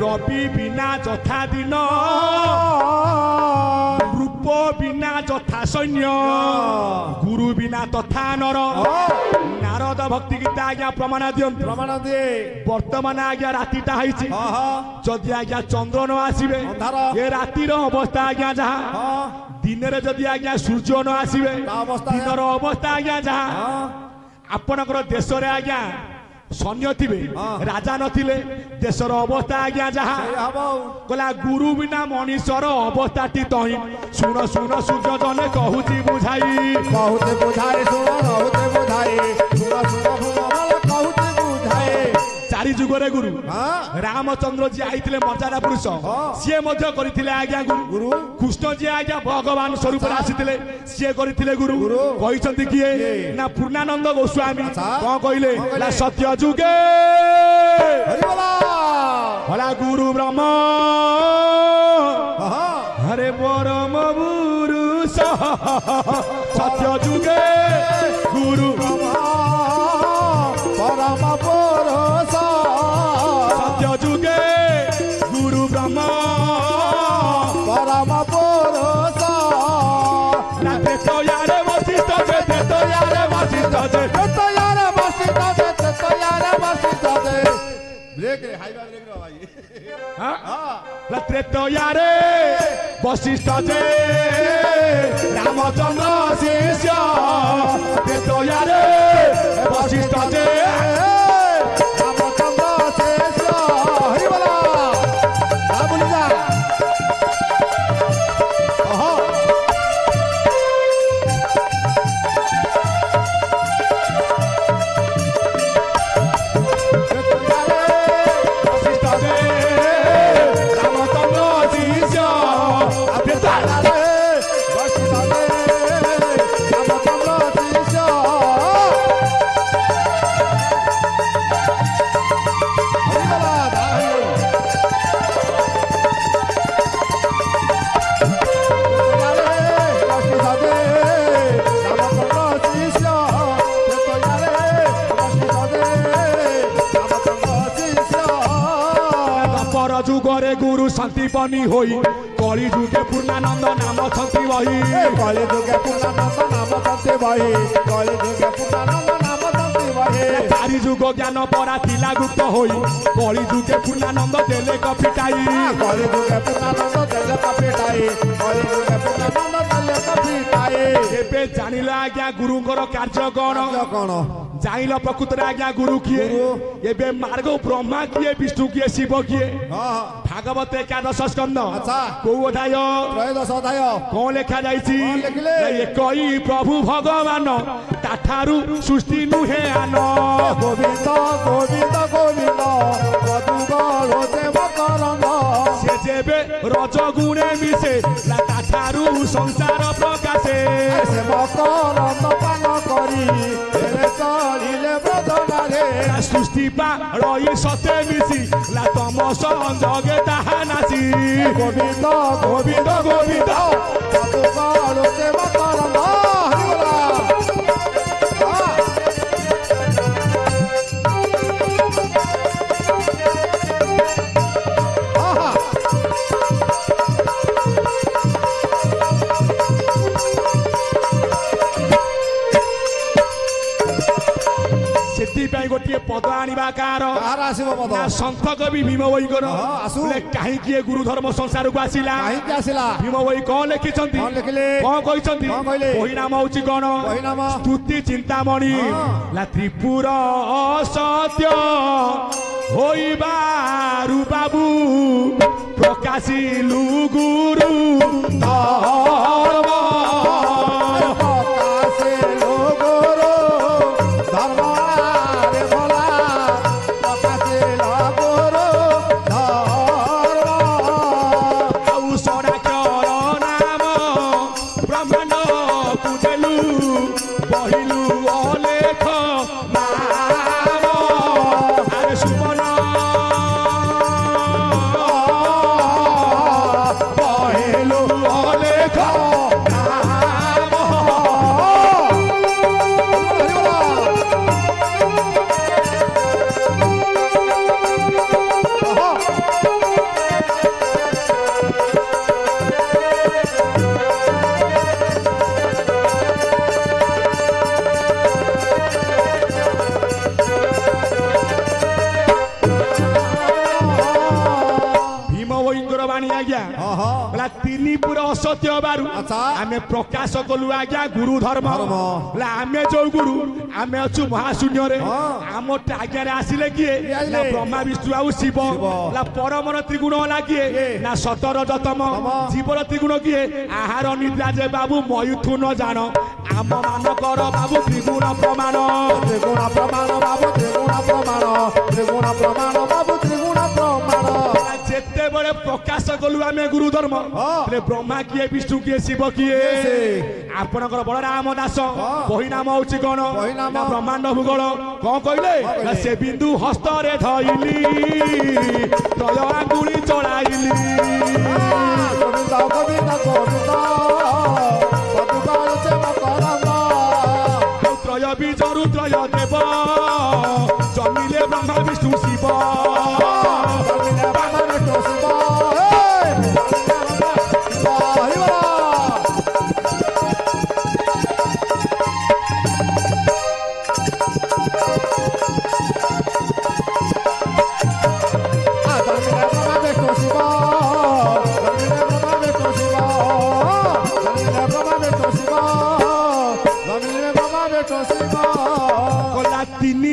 रवि बिना जथा दिन रूप बिना जथा सैन्य गुरु बिना तथा नर नारद भक्ति गीता आज्ञा प्रमाण दियंतु प्रमाण दिए वर्तमान आज्ञा रातिटा होइछि जदि आज्ञा चंद्र न आसीबे ए रातिर अवस्था आज्ञा जहा दिन रे जदि आज्ञा सूर्य न आसीबे दिनर अवस्था आज्ञा जहा आपनकर देश रे आज्ञा सैन्य थिबे राजा नथिले देशर अवस्था आज्ञा जहा कहला गुरु बिना मनीषर अवस्थाटी तही सुन सुन सूर्य जने कहूची बुझाई सुन कहूची बुझाए चारि जुगरे गुरु रामचंद्र जी आइथिले मर्यादा पुरुष सीए मध्य करथिले आज्ञा गुरु कृष्ण जी आज्ञा भगवान स्वरूप आसीथिले सीए करथिले गुरु कहिसंती किए ना पूर्णानंद गोस्वामी कोन कहिले ला सत्य जुगे हला गुरु ब्रह्म हरे परम पुरुष सत्य जुगे गुरु परम पुरुष सत्य जुगे गुरु ब्रह्म परम पुरुष तो यारे वशिष्ठ जे तो यारे वशिष्ठ जे तो यारे वशिष्ठ जे तो यारे वशिष्ठ जे ब्रेक रे हाईवा ब्रेक रे भाई हां तो यारे वशिष्ठ जे रामचंद्र शिष्य तो यारे वशिष्ठ जे जुगरे गुरु शांति बनी होई कली जुगे पूर्णानंद नाम छंती बही कली जुगे पूर्णानंद नाम छंती बही कली जुगे पूर्णानंद नाम छंती बही चारि जुग ज्ञान परा थिला गुप्त होई कली जुगे पूर्णानंद देले कपिटाई कली जुगे पूर्णानंद देले कपिटाई कली जुगे पूर्णानंद देले कपिटाई एबे जानिला आज्ञा गुरुंकर कार्य कोन जाइल प्रकृत आज्ञा गुरु किए एबे मार्ग ब्रह्मा किए विष्णु किए शिव किए भागवत एकादश स्कंद को अध्याय त्रयोदश अध्याय कौन लेखा जाइछि एकई प्रभु भगवान ताठारु सृष्टि नुहे आन गोविंद गोविंद गोविंद मधुबल देव करंग से जेबे रज गुणे मिसे ताठारु संसार प्रकाशे से मकरंद पान करी चलिले बदनारे सृष्टि पा रही सते मिसी ला तम संजगे ताहा नासी गोविंद गोविंद गोविंद मधुबल देव करंग गोटे पद आनिबा कार आसीबो पद ना संत कवि भीम वही बोले काहे किए गुरु धर्म संसार को आसिला काहे के आसिला भीम वही कोन लिखिसंती कोन लिखले कोन कहिसंती ओही नाम होची कोन ओही नाम स्तुति चिंतामणि ला त्रिपुर असत्य होइबारु बाबू प्रकाशिलु गुरु धर्म नहीं आज्ञा हाँ हाँ बोला तीन पुर असत्य हबारु अच्छा आमे प्रकाश कलु आज्ञा गुरु धर्म बोला आमे जो गुरु आमे अछु महाशून्य रे आम आज्ञा रे आसिले किए ना ब्रह्मा विष्णु आउ शिव बोला परमर त्रिगुण होला किए ना सतर जतम जीवर त्रिगुण किए आहार निद्रा जे बाबू मयुथुन जान आम मानकर बाबू त्रिगुण प्रमाण बाबू त्रिगुण प्रमाण बाबू त्रिगुण प्रमाण जेते बड़े प्रकाश कलु आमे गुरु धर्म ब्रह्मा किए विष्णु किए शिव किए आपणकर बड़ राम दास बही नाम होची कोन ब्रह्मांड भूगोल कौन कहले से बिंदु हस्त रे धइली त्रय आंगुली चढ़ाइली त्रय बीजरु त्रय देव जमिले ब्रह्मा विष्णु शिव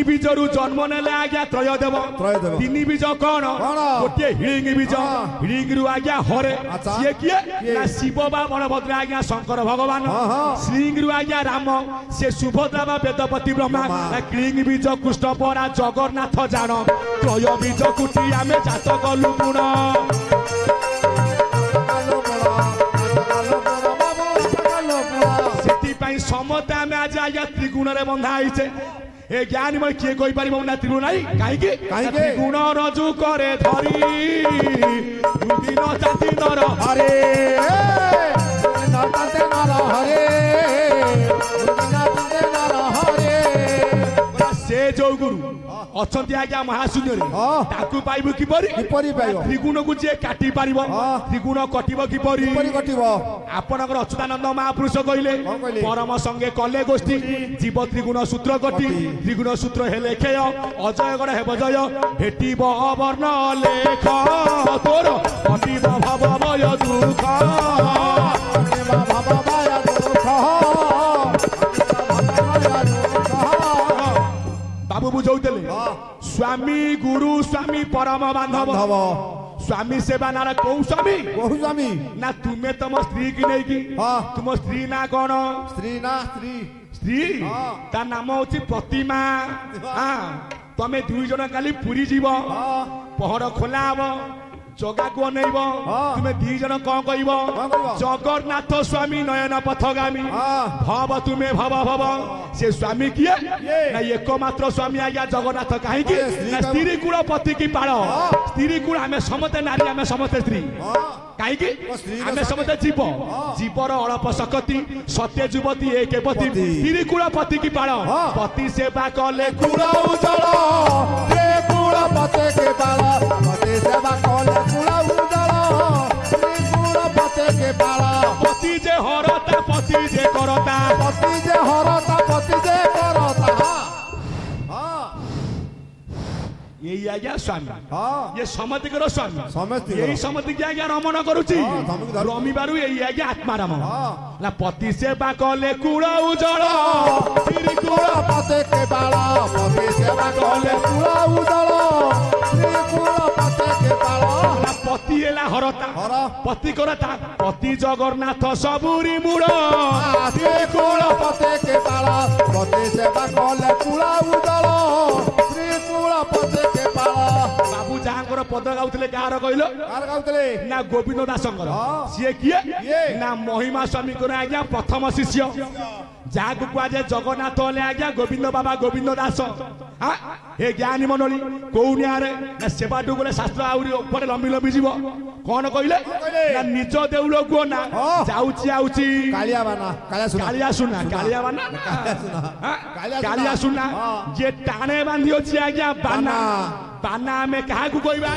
बीजरू जन्म नेले आज्ञा त्रय देव तीन बीज कौन गोटे हिड़िंग बीज हिड़िंग रु आज्ञा हरे सी किए ना शिव बा बलभद्र आज्ञा शंकर भगवान श्रींग रु आज्ञा राम से सुभद्रा बा वेदपति ब्रह्मा क्लींग बीज कृष्ण परा जगन्नाथ जान त्रय बीज कुटी आमे जात गलु गुण से समते आमे आज आज्ञा त्रिगुण रे बंधा आइछे ए ज्ञानी मैं किए कोई पारिबो ना त्रिगुण नाही काहे त्रिगुण रजू करे धरी दिन जाति नर हरे से जो गुरु अछंती आज्ञा महाशून्य रे ताकू पाइबो किपरि त्रिगुण को जे काटी पारिबो त्रिगुण कटिबो किपरि कटिबो आपनकर अच्युतानंद महापुरुष कहिले परम संगे कले गोष्ठी जीव त्रिगुण सूत्र कटी त्रिगुण सूत्र हेले खेय अजय गण हेब जय भेटिबो अवर्ण लेख तोर कटिबो भव भय दुख बाबू बुझौतले स्वामी गुरु स्वामी परम बांधव स्वामी सेवा नारा कौ स्वामी ना तुम्हें तुम स्त्री की नहीं की तुम स्त्री ना कौन स्त्री ता नाम होची प्रतिमा तमे दुई जन काली पुरी जीव पहर खोला हबो जगा को अनैब तुमे दी जन कौन कहब जगन्नाथ स्वामी नयन पथगामी भव तुमे भव भव से स्वामी किए ना एकमात्र स्वामी आज्ञा जगन्नाथ कहीं स्त्री कुल पति की पाल स्त्री कुल आमे समते नारी आमे समते स्त्री कहीं आमे समते जीव जीवर अल्प शक्ति सत्य युवती एक पति स्त्री कुल पति की पाल पति सेवा कले कुल उजल पति के पाल पति सेवा कले पति जे हरता पति जे करता पति जे हरता पति जे करता यही आज्ञा स्वामी ये समति करो स्वामी यही समति की आज्ञा रमण करुची रमिबारु यही आज्ञा आत्माराम ना पति सेवा कले कुल उजल श्री कुल पति के बाल पति सेवा कले कुल उजल श्री कुल पति के बाल पति एला हरता पति करता पति जगन्नाथ सबुरी मूल श्री कुल पति के बाल पति सेवा कले कुल उजल श्री कुल पति के बाल बाबू जहांकर पद गाउतले कार कहलो कार गाउतले ना गोविंद दासंकर सिए किए ना महिमा स्वामी को आज्ञा प्रथम शिष्य जागु कुआजे जगन्नाथ ले आज्ञा गोविंद बाबा गोविंद दास हे ज्ञानी मनोली कौनिया रे ना सेवा डुगले शास्त्र आउरी ऊपर लंबी लंबी जीव कौन कहले ना निज देउल को ना जाउची आउची कालिया सुना कालिया सुना जे टाणे बांधी अछि आज्ञा बाना बाना में काहा को कहबा